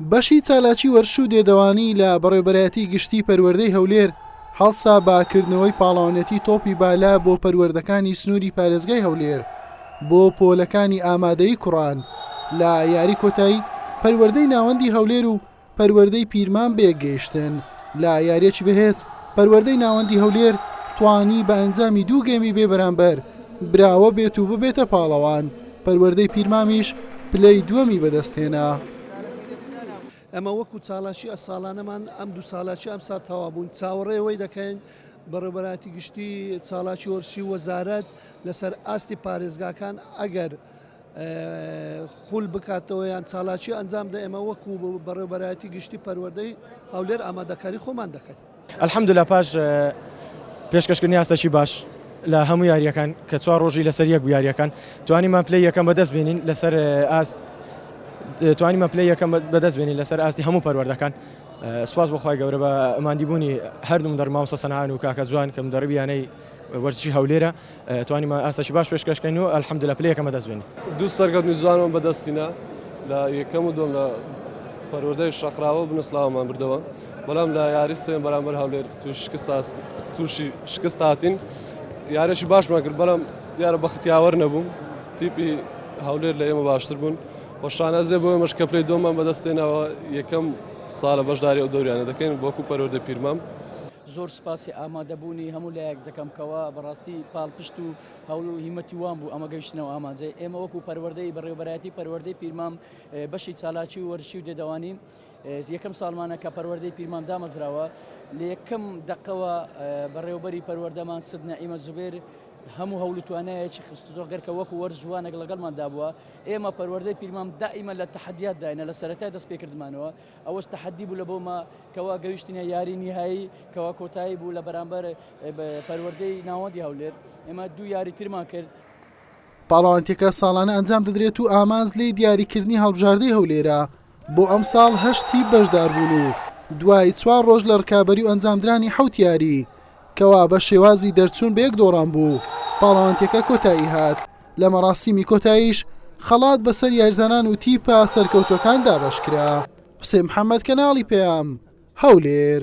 بەشی چالاکی وەرشوو دێدەوانی لە بەڕێوەبەرایەتی گشتی پەروەردەی هەولێر هەڵسا باکردنەوەی پاڵەوانێتی تۆپی بالا بۆ پەروەردەکانی سنووری پارێزگای هەولێر بۆ پۆلەکانی ئامادەیی کوڕان لە یاری کۆتایی پەروەردەی ناوەندی هەولێر و پەروەردەی پیرمان بێگەیشتن لە یاریەکی بەهێز پەروەردەی ناوەندی هەولێر توانی بە ئەنجامی 2 گەیمی بێ بەرامبەر براوە بێت و ببێتە پاڵەوان پەروەردەی پیرمامیش پلەی دووەمی بەدەستهێنا. ئەمە وەکو چالاکی ساڵانەمان ئەم 2 ساڵاکی ئەم سا تەوا بوون چاوەڕێەوەی دەکەین بەڕێوەبەرایەتی گشتی چالاکی وەرشی وەزارەت لەسەر ئاستی پارێزگاکان ئەگەر خول بکاتەوە یان چالاکی ئەنجام دا ئێمە وەکو بەڕێوەبەرایەتی گشتی پەروەردەی هەولێر ئامادەکاری خۆمان دەکەین. الحەمدوللا پاش پێشکەشکردنی ئاستەکی باش لە هەموو یاریەکان کە 4 ڕۆژی لەسەر یەک بوو یاریەکان توانیمان پلەی یەکەم بەدەست بێنین لەسەر ئاست توانیمە پلەی یەکەم بەدەست بێنین لەسەر ئاستی هەموو پەروەردەکان. سوپاس بەخوای گەورە بە ئەماندیبوونی هەردووم دەرمامۆستا سەنعان و کاکە جوان کەم دەڕبیانەی وەرزشی هەولێرە توانیمە ئاستەکی باش پێشکەشکەین و الحەمدوللا پلەی یەکەم بەدەست بێنین. 2 سەرکەوتنی جوانمان بەدەستینە لە یەکەم و دوم لە پەروەردەی شەقراوە بنەسلاومان بردەوە بەڵام لە یاری سێم بەرامبەر هەولێر تووشی شکست هاتین یارێکی باشمان کرد بەڵام دیارە بەختیاوەر نەبووم تیپی هەولێر لە ئێمە باشتر بوون خۆشانەزێ بۆ ئێمەش کە پلەی دووەمان بەدەستێنەوە یەکەم ساڵە بەشداری ئەو دەوریانە دەکەین بۆکو پەروەردەی پیرمام. زۆر سپاسی ئامادەبوونی هەموو لایەک دەکەمکەوە بەڕاستی پاڵپشت و هەوڵ و هیمەتی وان بوو ئەمە گەیشتنەوە ئامانجێ ئێمە وەکو پەروەردەی بەڕێوەبەرایەتی پەروەردەی پیرمام بەشی چالاکی و وەرشی و دێدەوانی یەکەم ساڵمانە کە پەروەردەی پیرمام دامەزراوە لە یەکەم دەقەوە بەڕێوەبەری پەروەردەمان سید نەعیمە زوبێر هەموو هەوڵ و توانایەکی خستوگەرکە وەکو وەرز جوانێک لەگەڵماندا بووە ئێمە پەروەردەی پیرمام دائیمە لە تەحەدیات داینە لە سەرەتای دەست پێکردمانەوە ئەوەش تەحەدی بوو لە بۆمە کەوا گەیشتینە یاری نیهایی کەوا کۆتایی بوو لە بەرامبەر پەروەردەی ناوەندی هەولێر ئێمە 2 یاری ترمان کرد. پاڵەوانتێکە ساڵانە ئەنجام دەدرێت و ئامانز لێی دیاریکردنی هەڵبژاردەی هەولێرە بۆ ئەم ساڵ 8 بەشدار بوون و دوای 4 ڕۆژ لە ڕکابەری و ئەنجامدرانی 7 یاری کەوا بە شێوازی دەرچوون بە 1 دۆڕان بوو پاڵەوانتێکە کۆتایی هات لە مەراسیمی کۆتاییش خەڵات بەسەر یاریزانان و تیپە سەرکەوتوەکان دابەشکرا. حوسێن محەممەد کەناڵی پێام هەولێر.